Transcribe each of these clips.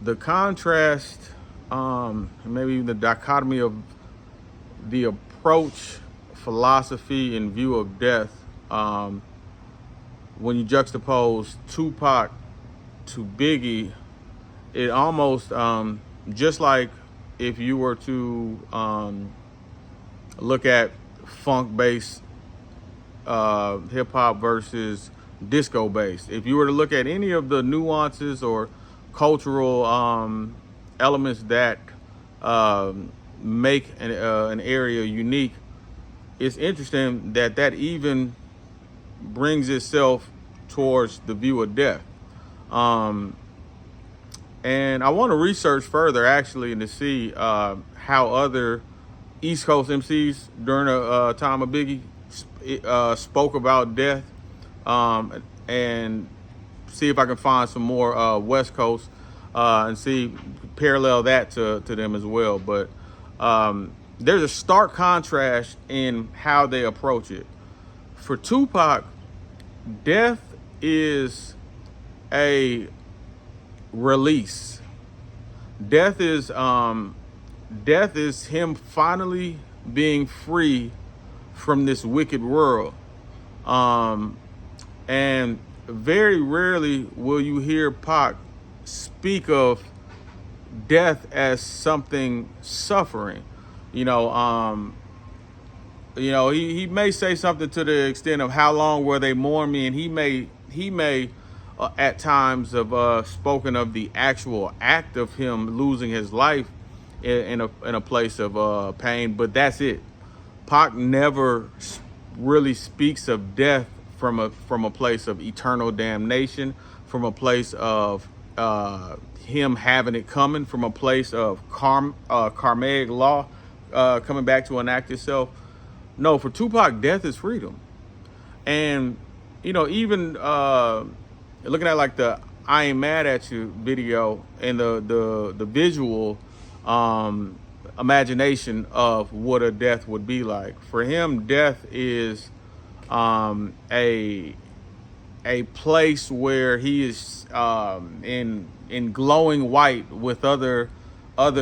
the contrast, maybe even the dichotomy of the approach, philosophy, and view of death, when you juxtapose Tupac to Biggie, it almost, just like if you were to look at funk-based hip-hop versus disco-based. If you were to look at any of the nuances or cultural elements that make an area unique, it's interesting that that even brings itself towards the view of death. And I want to research further, actually, and to see how other East Coast MCs during the time of Biggie spoke about death, and see if I can find some more West Coast and see parallel that to them as well. But there's a stark contrast in how they approach it. For Tupac, death is a release. Death is him finally being free from this wicked world. And very rarely will you hear Pac speak of death as something suffering. He may say something to the extent of how long will they mourn me, and he may at times have spoken of the actual act of him losing his life in a place of pain, but that's it. Pac never really speaks of death from a place of eternal damnation, from a place of him having it coming, from a place of karmic law coming back to enact itself. No, for Tupac, death is freedom. And even looking at like the "I Ain't Mad at You" video and the visual imagination of what a death would be like. For him, death is a place where he is in glowing white with other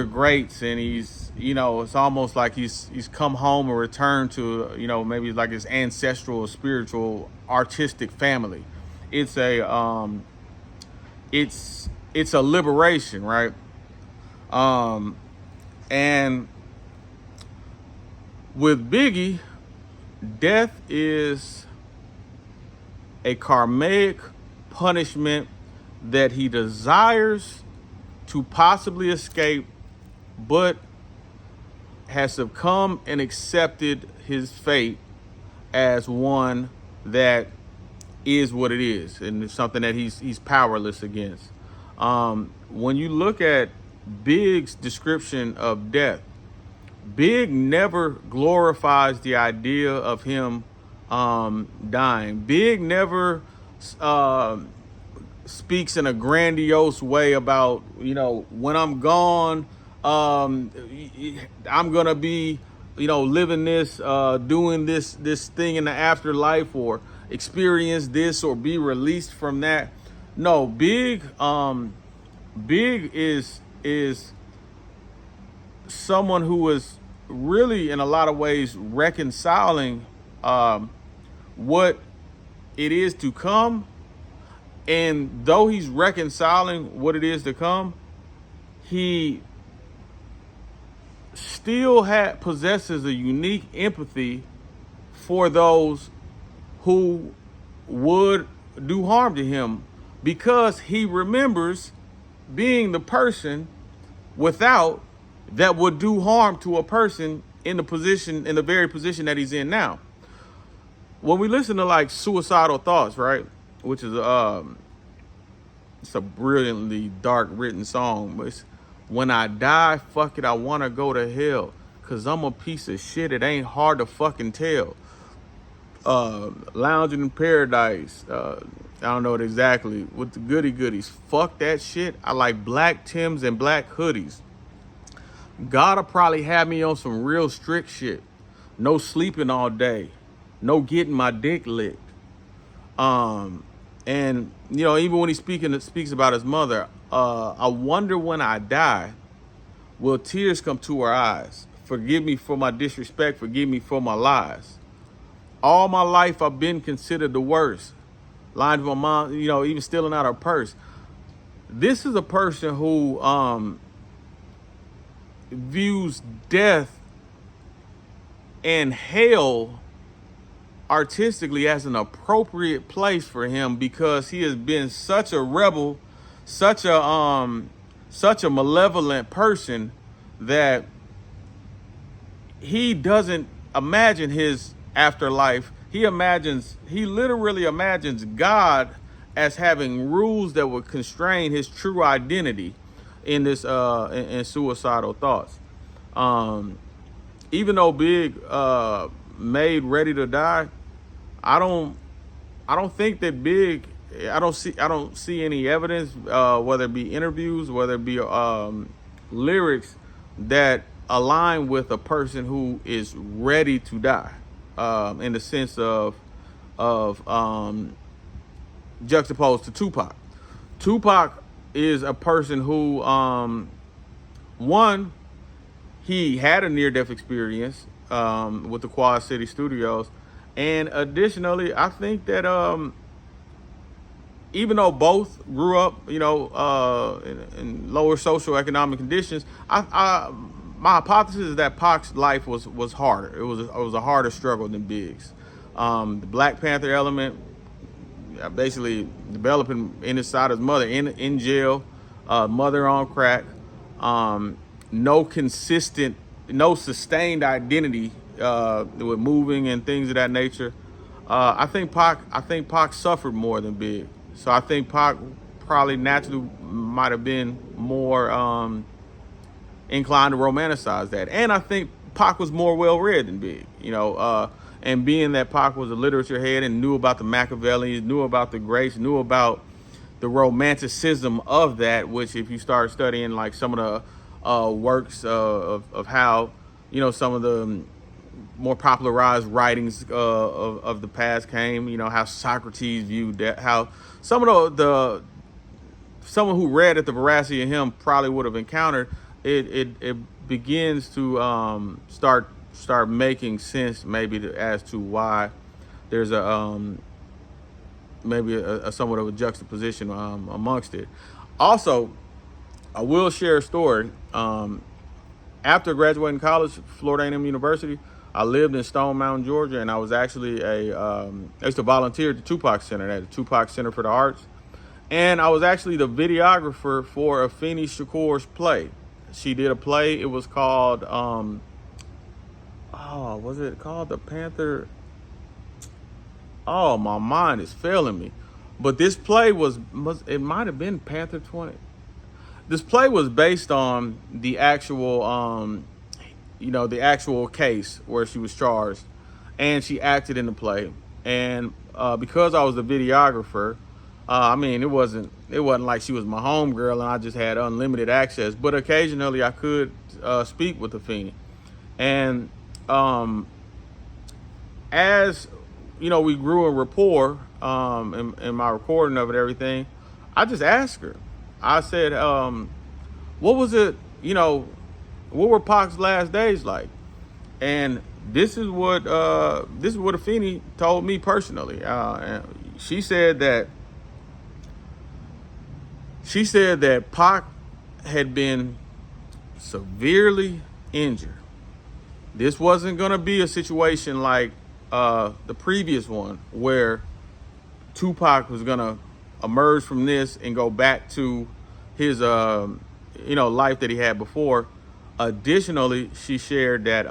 greats, and he's it's almost like he's come home and returned to maybe like his ancestral, spiritual, artistic family. It's a it's a liberation, right? And with Biggie, death is a karmic punishment that he desires to possibly escape, but has succumbed and accepted his fate as one that is what it is, and it's something that he's powerless against. When you look at Big's description of death, Big never glorifies the idea of him dying. Big never speaks in a grandiose way about, when I'm gone, I'm gonna be, living this, doing this thing in the afterlife, or experience this, or be released from that. No, Big is someone who is really, in a lot of ways, reconciling what it is to come. And though he's reconciling what it is to come, he still possesses a unique empathy for those who would do harm to him, because he remembers being the person without that would do harm to a person in the very position that he's in now. When we listen to like Suicidal Thoughts, right, which is it's a brilliantly dark written song, but it's, when I die, fuck it, I want to go to hell, cause I'm a piece of shit, it ain't hard to fucking tell. Lounging in Paradise, I don't know it exactly, with the goody goodies, fuck that shit, I like black Timbs and black hoodies. God'll probably have me on some real strict shit. No sleeping all day, no getting my dick licked. And even when he speaks about his mother, I wonder when I die, will tears come to her eyes? Forgive me for my disrespect, forgive me for my lies. All my life I've been considered the worst. Lying to my mom, even stealing out her purse. This is a person who views death and hell artistically as an appropriate place for him, because he has been such a rebel, such a malevolent person, that he doesn't imagine his afterlife. He literally imagines God as having rules that would constrain his true identity in this in suicidal thoughts. Even though Big made Ready to Die, I don't think that Big, I don't see any evidence, whether it be interviews, whether it be lyrics, that align with a person who is ready to die, in the sense of juxtaposed to Tupac. Tupac is a person who, one, he had a near-death experience with the Quad City Studios, and additionally, I think that even though both grew up, in lower socioeconomic conditions, my hypothesis is that Pac's life was harder. It was a harder struggle than Big's. The Black Panther element, basically developing inside his mother in jail, mother on crack, no sustained identity with moving and things of that nature. I think Pac suffered more than Big, so I think Pac probably naturally might have been more inclined to romanticize that, and I think Pac was more well read than Big, and being that Pac was a literature head and knew about the Machiavellis, knew about the greats, knew about the romanticism of that, which if you start studying like some of the works of how, some of the more popularized writings of the past came, how Socrates viewed that, how some of the someone who read at the veracity of him probably would have encountered it begins to start making sense, maybe as to why there's maybe a somewhat of a juxtaposition amongst it. Also, I will share a story. After graduating college, Florida A&M University, I lived in Stone Mountain, Georgia, and I was actually I used to volunteer at the Tupac Center, at the Tupac Center for the Arts, and I was actually the videographer for Afeni Shakur's play. She did a play. It was called was it called The Panther? Oh, my mind is failing me. But this play it might have been Panther 20. This play was based on the actual, the actual case where she was charged, and she acted in the play. And because I was the videographer, it wasn't like she was my homegirl and I just had unlimited access. But occasionally I could speak with Afeni, and as we grew in rapport, in my recording of it, everything, I just asked her. I said, what was it, what were Pac's last days like? And this is what Afeni told me personally. And she said that Pac had been severely injured. This wasn't going to be a situation like the previous one, where Tupac was going to emerge from this and go back to his life that he had before. Additionally, she shared that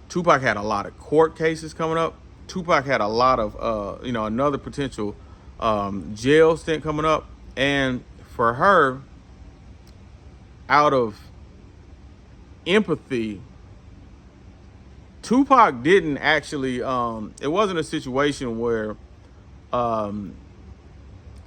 Tupac had a lot of court cases coming up. Tupac had a lot of another potential jail stint coming up, and for her, out of empathy, Tupac didn't actually, it wasn't a situation where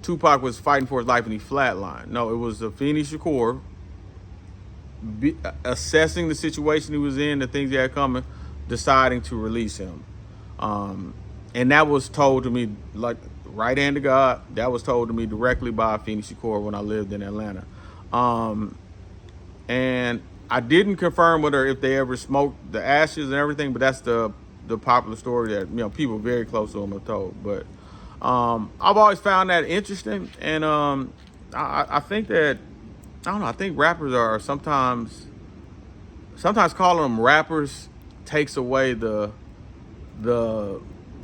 Tupac was fighting for his life and he flatlined. No, it was Afeni Shakur assessing the situation he was in, the things he had coming, deciding to release him. And that was told to me like right hand of God. That was told to me directly by Phoenix Shakur when I lived in Atlanta. And I didn't confirm with her if they ever smoked the ashes and everything, but that's the popular story that, you know, people very close to him have told. But I've always found that interesting, and I think that, I don't know, I think rappers are sometimes calling them rappers takes away the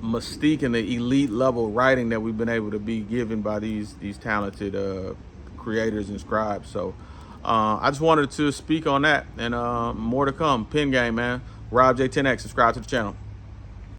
mystique and the elite level writing that we've been able to be given by these talented creators and scribes. So I just wanted to speak on that, and more to come. Pin game, man. Rob J10X, subscribe to the channel.